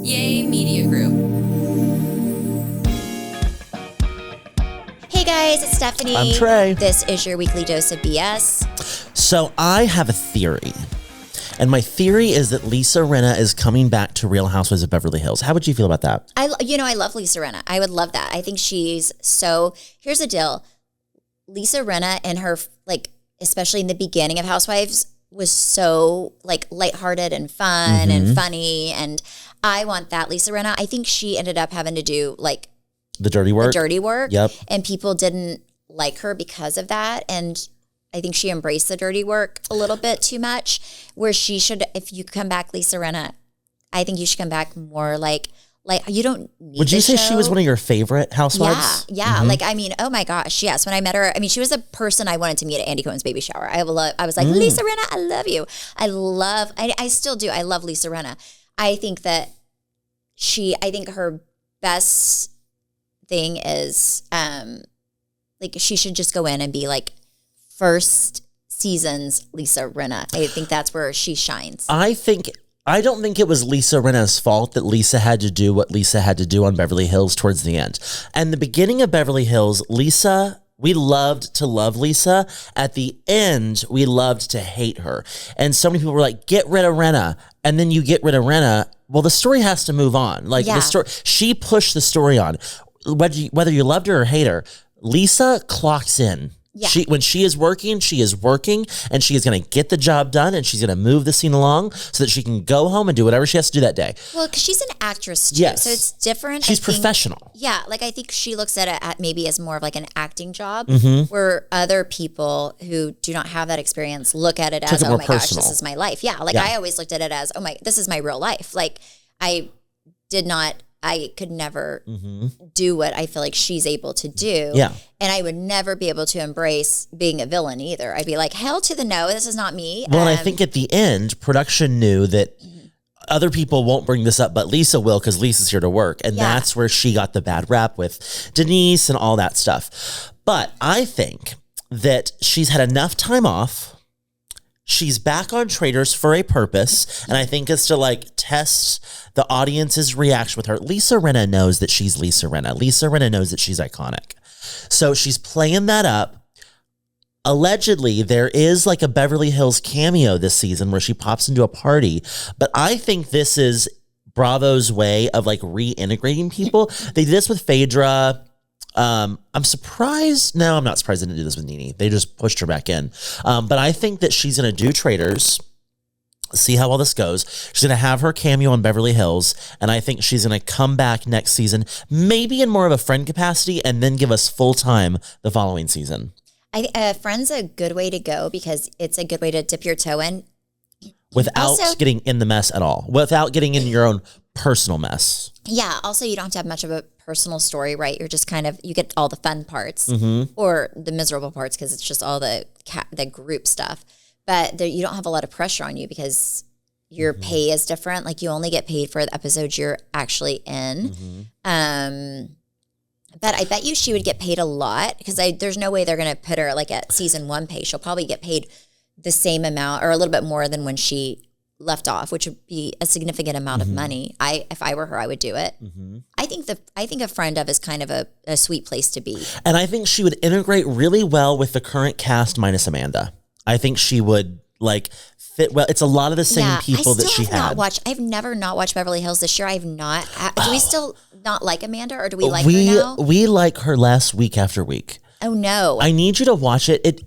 Yay Media Group. Hey guys, it's Stephanie. I'm Trey. This is your weekly dose of BS. So I have a theory. And my theory is that Lisa Rinna is coming back to Real Housewives of Beverly Hills. How would you feel about that? I love Lisa Rinna. I would love that. I think she's here's the deal. Lisa Rinna and her, especially in the beginning of Housewives, was so, lighthearted and fun and funny. And I want that Lisa Rinna. I think she ended up having to do, the dirty work? The dirty work. Yep. And people didn't like her because of that. And I think she embraced the dirty work a little bit too much, where she should, if you come back, Lisa Rinna, I think you should come back more like you don't need Would you say show. she was one of your favorite housewives? Yeah. Oh my gosh, yes. When I met her, she was a person I wanted to meet at Andy Cohen's baby shower. I was like, Lisa Rinna, I love you. I still do. I love Lisa Rinna. I think that I think her best thing is, she should just go in and be first season's Lisa Rinna. I think that's where she shines. I don't think it was Lisa Rinna's fault that Lisa had to do what Lisa had to do on Beverly Hills towards the end. And the beginning of Beverly Hills, Lisa, we loved to love Lisa. At the end, we loved to hate her. And so many people were like, get rid of Rinna. And then you get rid of Rinna. Well, the story has to move on. The story, she pushed the story on. Whether you loved her or hate her, Lisa clocks in. Yeah. When she is working, and she is going to get the job done, and she's going to move the scene along so that she can go home and do whatever she has to do that day. Well, because she's an actress too, yes. So it's different. She's professional. Yeah, I think she looks at it maybe as more of an acting job, where other people who do not have that experience look at it as, oh my gosh, this is my life. Yeah, I always looked at it as, this is my real life. I could never do what I feel like she's able to do. Yeah. And I would never be able to embrace being a villain either. I'd be like, hell to the no, this is not me. Well, and I think at the end, production knew that other people won't bring this up, but Lisa will, because Lisa's here to work. And that's where she got the bad rap with Denise and all that stuff. But I think that she's had enough time off. She's back on Traitors for a purpose, and I think it's to test the audience's reaction with her. Lisa Rinna knows that she's Lisa Rinna. Lisa Rinna knows that she's iconic. So she's playing that up. Allegedly, there is a Beverly Hills cameo this season where she pops into a party, but I think this is Bravo's way of reintegrating people. They did this with Phaedra. I'm surprised. No, I'm not surprised they didn't do this with Nene. They just pushed her back in. But I think that she's going to do Traitors, see how all this goes. She's going to have her cameo on Beverly Hills, and I think she's going to come back next season, maybe in more of a friend capacity, and then give us full time the following season. Friend's a good way to go, because it's a good way to dip your toe in. Without getting in the mess at all. Without getting in your own personal mess. Yeah. Also, you don't have to have much of a personal story, right? You're just you get all the fun parts or the miserable parts, because it's just all the group stuff. But you don't have a lot of pressure on you, because your pay is different. You only get paid for the episodes you're actually in. But I bet you she would get paid a lot, because there's no way they're going to put her at season 1 pay. She'll probably get paid the same amount or a little bit more than when she left off, which would be a significant amount of money. If I were her, I would do it. I think a friend of is kind of a sweet place to be. And I think she would integrate really well with the current cast minus Amanda. I think she would fit well. It's a lot of the same people that she had. I've never not watched Beverly Hills this year. I've not. Do we still not like Amanda, or do we like her now? We like her less week after week. Oh no. I need you to watch it.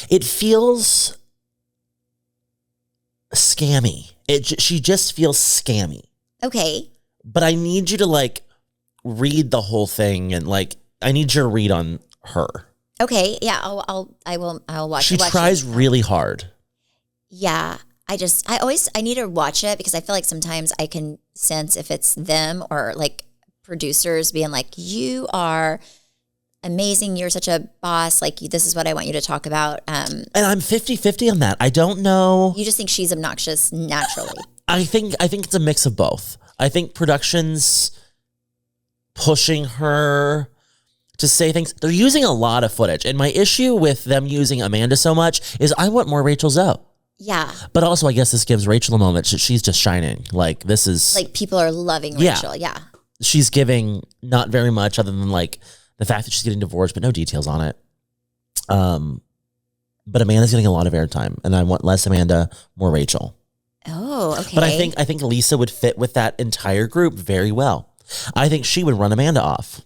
It feels scammy. She just feels scammy. Okay. But I need you to read the whole thing, and I need your read on her. Okay. Yeah. I'll watch. She tries really hard. Yeah. I need to watch it, because I feel like sometimes I can sense if it's them or producers being you are amazing. You're such a boss. This is what I want you to talk about. And I'm 50-50 on that. I don't know. You just think she's obnoxious naturally. I think it's a mix of both. I think production's pushing her to say things. They're using a lot of footage. And my issue with them using Amanda so much is I want more Rachel Zoe. Yeah. But also, I guess this gives Rachel a moment. She's just shining. Like, this is... Like, people are loving Rachel. Yeah. She's giving not very much other than, like, the fact that she's getting divorced, but no details on it. But Amanda's getting a lot of airtime, and I want less Amanda, more Rachel. Oh, okay. But I think Lisa would fit with that entire group very well. I think she would run Amanda off.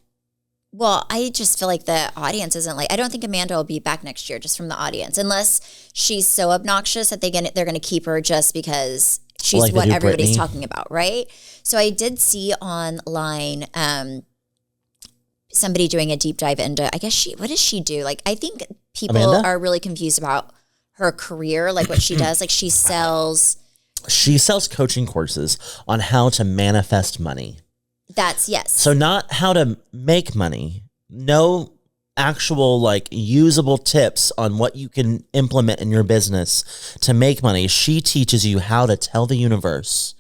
Well, I just feel like the audience isn't like, I don't think Amanda will be back next year just from the audience, unless she's so obnoxious that they're going to keep her just because she's like what everybody's talking about, right? So I did see online somebody doing a deep dive into, I guess what does she do? Like, I think people are really confused about her career, like what she does. Like, she sells coaching courses on how to manifest money. That's yes. So not how to make money, no actual like usable tips on what you can implement in your business to make money. She teaches you how to tell the universe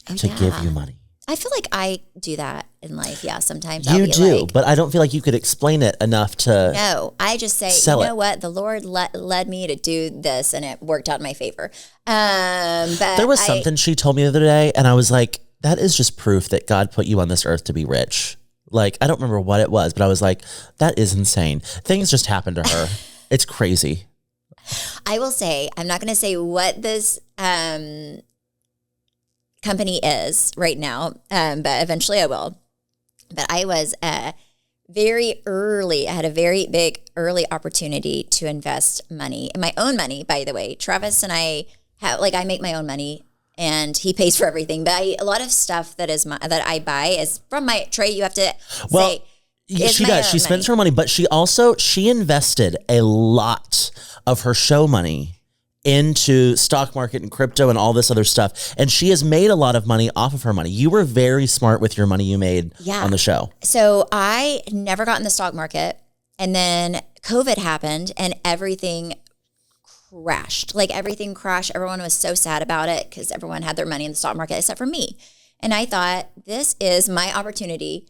to give you money. I feel like I do that in life. Yeah, sometimes you do, but I don't feel like you could explain it enough to. No, I just say, you know what? The Lord led me to do this, and it worked out in my favor. But there was something she told me the other day, and I was like, that is just proof that God put you on this earth to be rich. Like, I don't remember what it was, but I was like, that is insane. Things just happened to her. It's crazy. I will say, I'm not going to say what this company is right now, but eventually I will. But I was very early. I had a very big early opportunity to invest money, my own money, by the way. Travis and I I make my own money. And he pays for everything, but a lot of stuff that I buy is from my Trey. You have to say she does. She spends her money, but she invested a lot of her show money into stock market and crypto and all this other stuff, and she has made a lot of money off of her money. You were very smart with your money you made on the show. So I never got in the stock market, and then COVID happened, and everything crashed. Like, everything crashed. Everyone was so sad about it because everyone had their money in the stock market except for me. And I thought, this is my opportunity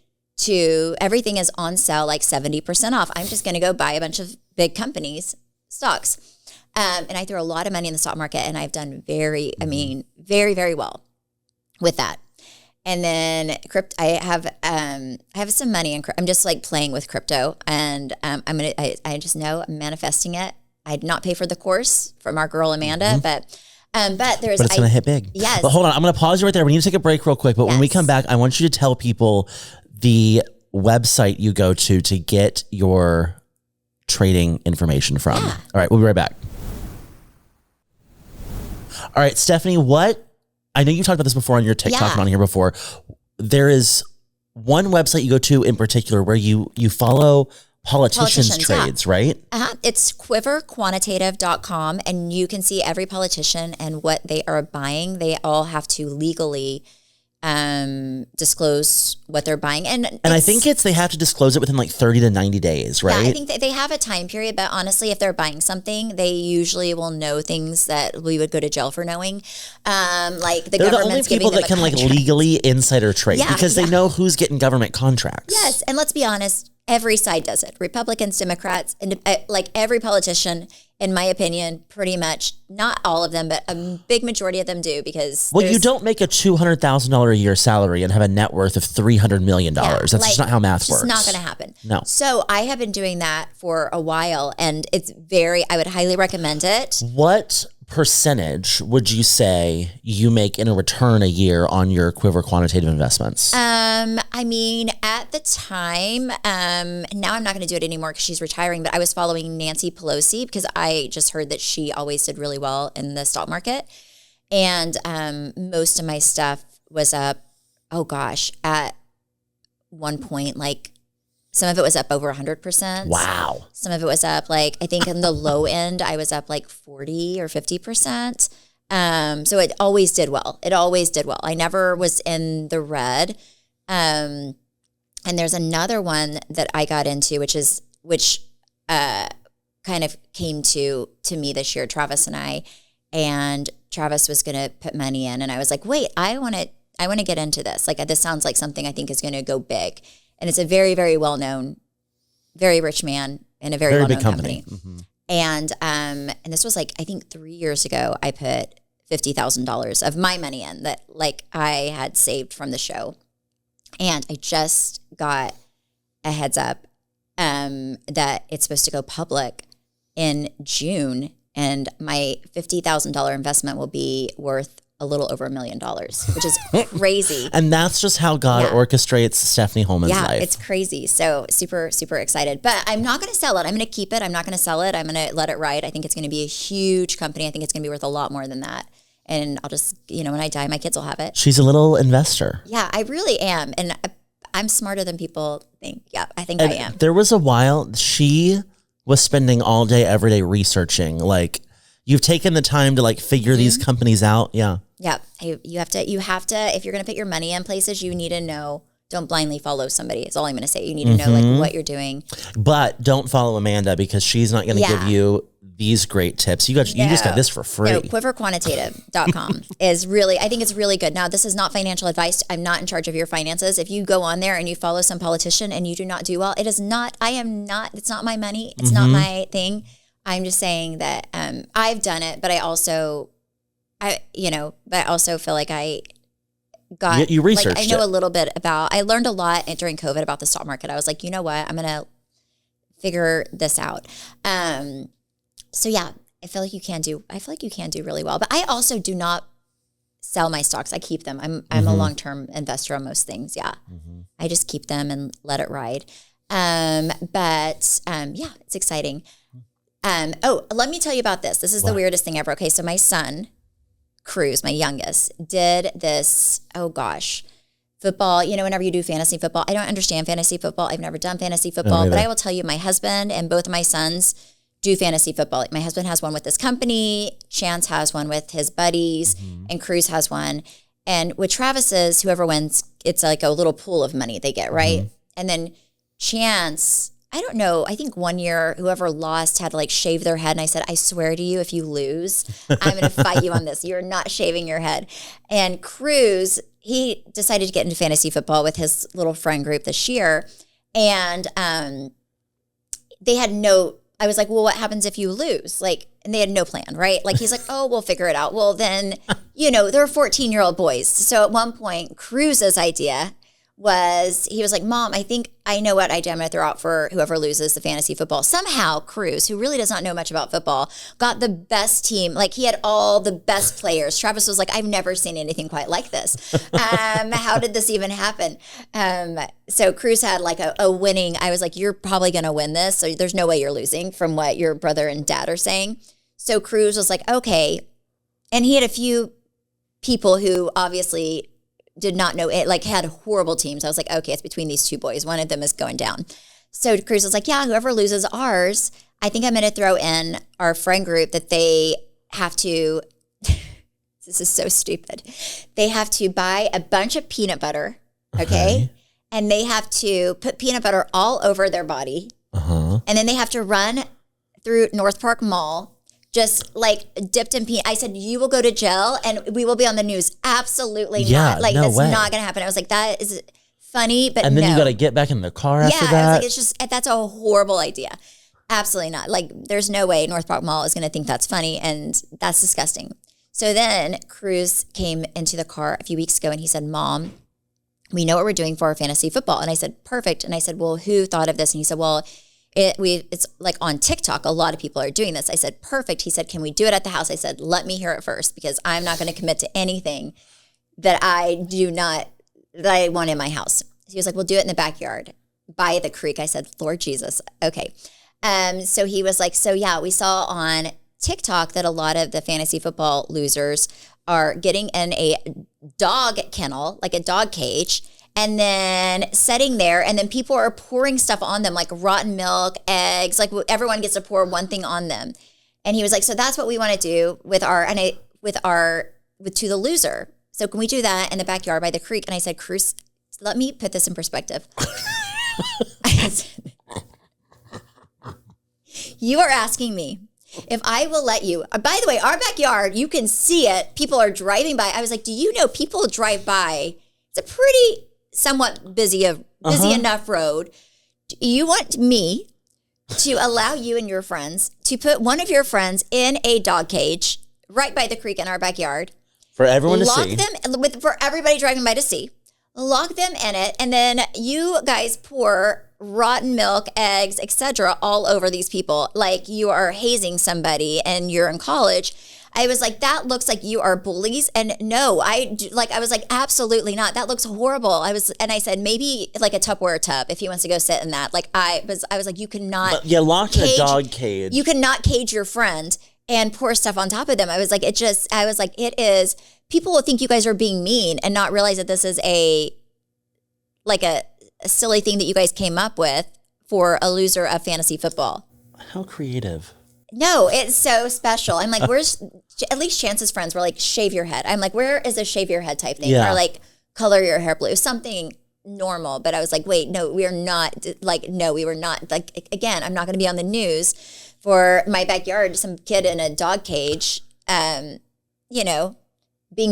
everything is on sale, like 70% off. I'm just going to go buy a bunch of big companies' stocks. And I threw a lot of money in the stock market, and I've done very, very well with that. And then I have some money in. I'm just like playing with crypto, and I just know I'm manifesting it. I did not pay for the course from our girl Amanda, but it's going to hit big. Yes. But hold on, I'm going to pause you right there. We need to take a break real quick. But when we come back, I want you to tell people the website you go to get your trading information from. Yeah. All right, we'll be right back. All right, Stephanie, I know you talked about this before on your TikTok and on here before. There is one website you go to in particular where you follow politicians' trades, right? It's quiverquantitative.com, and you can see every politician and what they are buying. They all have to legally disclose what they're buying. And I think they have to disclose it within like 30 to 90 days, right? Yeah, I think they have a time period, but honestly, if they're buying something, they usually will know things that we would go to jail for knowing. Like the government's giving them a contract. They're the only people that can like legally insider trade because they know who's getting government contracts. Yes, and let's be honest, every side does it. Republicans, Democrats, and like every politician, in my opinion, pretty much, not all of them, but a big majority of them do because... Well, you don't make a $200,000 a year salary and have a net worth of $300 million. That's just not how math works. It's not going to happen. No. So I have been doing that for a while, and I would highly recommend it. What percentage would you say you make in a return a year on your Quiver quantitative investments? I mean, at the time, now I'm not going to do it anymore because she's retiring, but I was following Nancy Pelosi because I just heard that she always did really well in the stock market. And most of my stuff was up, at one point, like some of it was up over 100%. Wow. Some of it was up I think in the low end, I was up like 40 or 50%. So it always did well. I never was in the red. And there's another one that I got into, which kind of came to me this year, Travis and I, and Travis was going to put money in. And I was like, wait, I want to get into this. Like, this sounds like something I think is going to go big. And it's a very, very well-known, very rich man in a very well-known company. Mm-hmm. And this was like, I think 3 years ago, I put $50,000 of my money in that like I had saved from the show. And I just got a heads up that it's supposed to go public in June. And my $50,000 investment will be worth a little over $1 million, which is crazy. And that's just how God orchestrates Stephanie Holman's life. Yeah, it's crazy. So super, super excited. But I'm not going to sell it. I'm going to keep it. I'm not going to sell it. I'm going to let it ride. I think it's going to be a huge company. I think it's going to be worth a lot more than that. And I'll just, when I die, my kids will have it. She's a little investor. Yeah, I really am. And I'm smarter than people think. Yeah, I think I am. There was a while she was spending all day, every day researching. Like, you've taken the time to like figure these companies out. Yeah. Yeah. You have to, if you're going to put your money in places, you need to know, don't blindly follow somebody. It's all I'm going to say. You need to know like what you're doing. But don't follow Amanda because she's not going to give you these great tips. You just got this for free. No, quiverquantitative.com is really, I think it's really good. Now, this is not financial advice. I'm not in charge of your finances. If you go on there and you follow some politician and you do not do well, it's not my money. It's not my thing. I'm just saying that I've done it, but I also feel like I got, you researched I know a little bit I learned a lot during COVID about the stock market. I was like, you know what? I'm going to figure this out. So yeah, I feel like you can do really well, but I also do not sell my stocks. I keep them. I'm a long-term investor on most things. Yeah. I just keep them and let it ride. But it's exciting. Let me tell you about this. This is the weirdest thing ever. Okay. So my son, Cruz, my youngest, did this, football. Whenever you do fantasy football, I don't understand fantasy football. I've never done fantasy football, but I will tell you, my husband and both of my sons do fantasy football. Like my husband has one with this company, Chance has one with his buddies, and Cruz has one. And with Travis's, whoever wins, it's like a little pool of money they get, right? And then Chance, I don't know, I think one year whoever lost had to like shave their head. And I said, I swear to you, if you lose, I'm going to fight you on this. You're not shaving your head. And Cruz, he decided to get into fantasy football with his little friend group this year. And they had I was like, well, what happens if you lose? Like, and they had no plan, right? Like, he's like, oh, we'll figure it out. Well, then, they're 14-year-old boys. So at one point, Cruz's idea was, he was like, Mom, I think I know what idea I'm going to throw out for whoever loses the fantasy football. Somehow Cruz, who really does not know much about football, got the best team. Like he had all the best players. Travis was like, I've never seen anything quite like this. How did this even happen? So Cruz had like a winning, I was like, you're probably going to win this. So there's no way you're losing from what your brother and dad are saying. So Cruz was like, okay. And he had a few people who obviously did not know it, like had horrible teams. I was like, okay, it's between these two boys. One of them is going down. So Cruz was like, yeah, whoever loses ours, I think I'm going to throw in our friend group that they have to, this is so stupid. They have to buy a bunch of peanut butter, okay? And they have to put peanut butter all over their body. And then they have to run through North Park Mall just like dipped in peanut. I said, you will go to jail and we will be on the news. Absolutely not. Like, that's not going to happen. I was like, that is funny, but and then you got to get back in the car after that. I was like, that's a horrible idea. Absolutely not. Like, there's no way North Park Mall is going to think that's funny, and that's disgusting. So then Cruz came into the car a few weeks ago and he said, Mom, we know what we're doing for our fantasy football. And I said, perfect. And I said, well, who thought of this? And he said, well, it's like on TikTok, a lot of people are doing this. I said, perfect. He said, can we do it at the house? I said, let me hear it first, because I'm not going to commit to anything that I want in my house. He was like, we'll do it in the backyard by the creek. I said, Lord Jesus. Okay. So he was like, so yeah, we saw on TikTok that a lot of the fantasy football losers are getting in a dog kennel, like a dog cage, and then sitting there, and then people are pouring stuff on them, like rotten milk, eggs, like everyone gets to pour one thing on them. And he was like, so that's what we want to do with to the loser. So can we do that in the backyard by the creek? And I said, Cruz, let me put this in perspective. I said, you are asking me if I will let you, by the way, our backyard, you can see it. People are driving by. I was like, do you know people drive by? It's a pretty somewhat busy enough road. You want me to allow you and your friends to put one of your friends in a dog cage right by the creek in our backyard. For everyone to lock see. them for everybody driving by to see. Lock them in it, and then you guys pour rotten milk, eggs, etc. all over these people like you are hazing somebody and you're in college. I was like, that looks like you are bullies. And no, I was like, absolutely not. That looks horrible. I said, maybe like a Tupperware tub if he wants to go sit in that. Like I was like, you cannot. Yeah, locked in a dog cage. You cannot cage your friend and pour stuff on top of them. I was like, it is, people will think you guys are being mean and not realize that this is a silly thing that you guys came up with for a loser of fantasy football. How creative. No, it's so special. I'm like, where's, at least Chance's friends were like, shave your head. I'm like, where is a shave your head type thing? Yeah. Or like color your hair blue, something normal. But I was like, wait, no, we were not. Like, again, I'm not going to be on the news for my backyard, some kid in a dog cage, being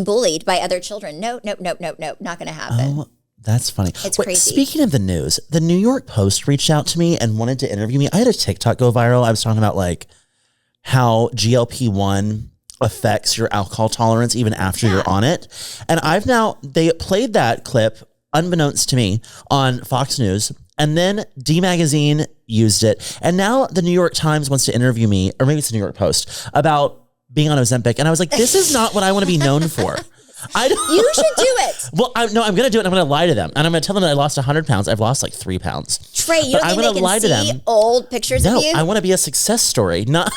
bullied by other children. No, not going to happen. Oh, that's funny. It's crazy. Speaking of the news, the New York Post reached out to me and wanted to interview me. I had a TikTok go viral. I was talking about like how GLP-1 affects your alcohol tolerance even after you're on it. And they played that clip unbeknownst to me on Fox News, and then D Magazine used it. And now the New York Times wants to interview me, or maybe it's the New York Post, about being on Ozempic. And I was like, this is not what I want to be known for. You should do it. Well, I'm going to do it. I'm going to lie to them. And I'm going to tell them that I lost 100 pounds. I've lost like 3 pounds. Trey, you don't think they can see old pictures of you? No, I want to be a success story. Not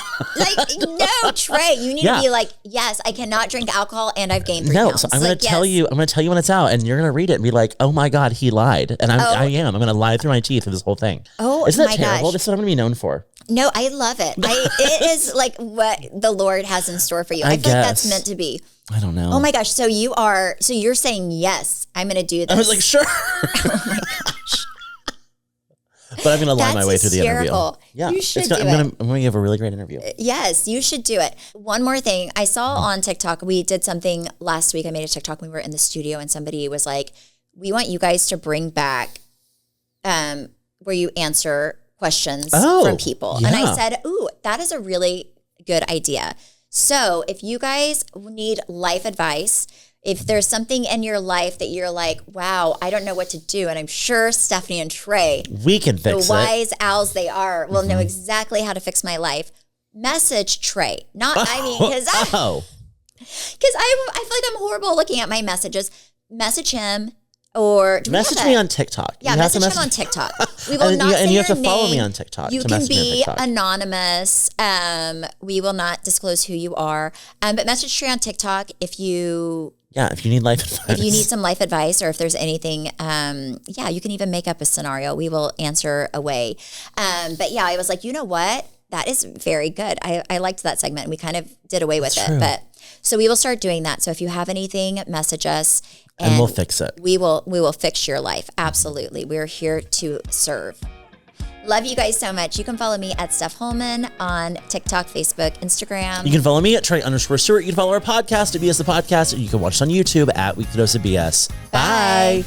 no, Trey, you need to be like, yes, I cannot drink alcohol and I've gained 3 pounds. So I'm going to tell you, I'm going to tell you when it's out, and you're going to read it and be like, oh my God, he lied. And I am. I'm going to lie through my teeth through this whole thing. Oh, isn't that my terrible? gosh. This is what I'm going to be known for. No, I love it. It is like what the Lord has in store for you. I feel like that's meant to be. I don't know. Oh my gosh. So you're saying, yes, I'm going to do this. I was like, sure. Oh my gosh. But I'm going to lie my way through the interview. Yeah, you should do it. I'm going to give a really great interview. Yes, you should do it. One more thing. I saw on TikTok, we did something last week. I made a TikTok when we were in the studio and somebody was like, we want you guys to bring back where you answer questions from people. Yeah. And I said, ooh, that is a really good idea. So if you guys need life advice, if there's something in your life that you're like, wow, I don't know what to do, and I'm sure Stephanie and Trey, we can fix the wise owls they are, will know exactly how to fix my life. Message Trey. Because I feel like I'm horrible looking at my messages. Message him. Or message me on TikTok. Yeah, message him on TikTok. We will not say and you your have to name. follow me on TikTok. You can be anonymous. We will not disclose who you are. But message Trey on TikTok if you need life advice. If you need some life advice, or if there's anything, you can even make up a scenario. We will answer away. But yeah, I was like, you know what? That is very good. I liked that segment. We kind of did away with it. But so we will start doing that. So if you have anything, message us. And we'll fix it. We will fix your life. Absolutely. We're here to serve. Love you guys so much. You can follow me at Steph Holman on TikTok, Facebook, Instagram. You can follow me at Trey_Stewart. You can follow our podcast at BS the Podcast. And you can watch us on YouTube at Weekly Dose of BS. Bye.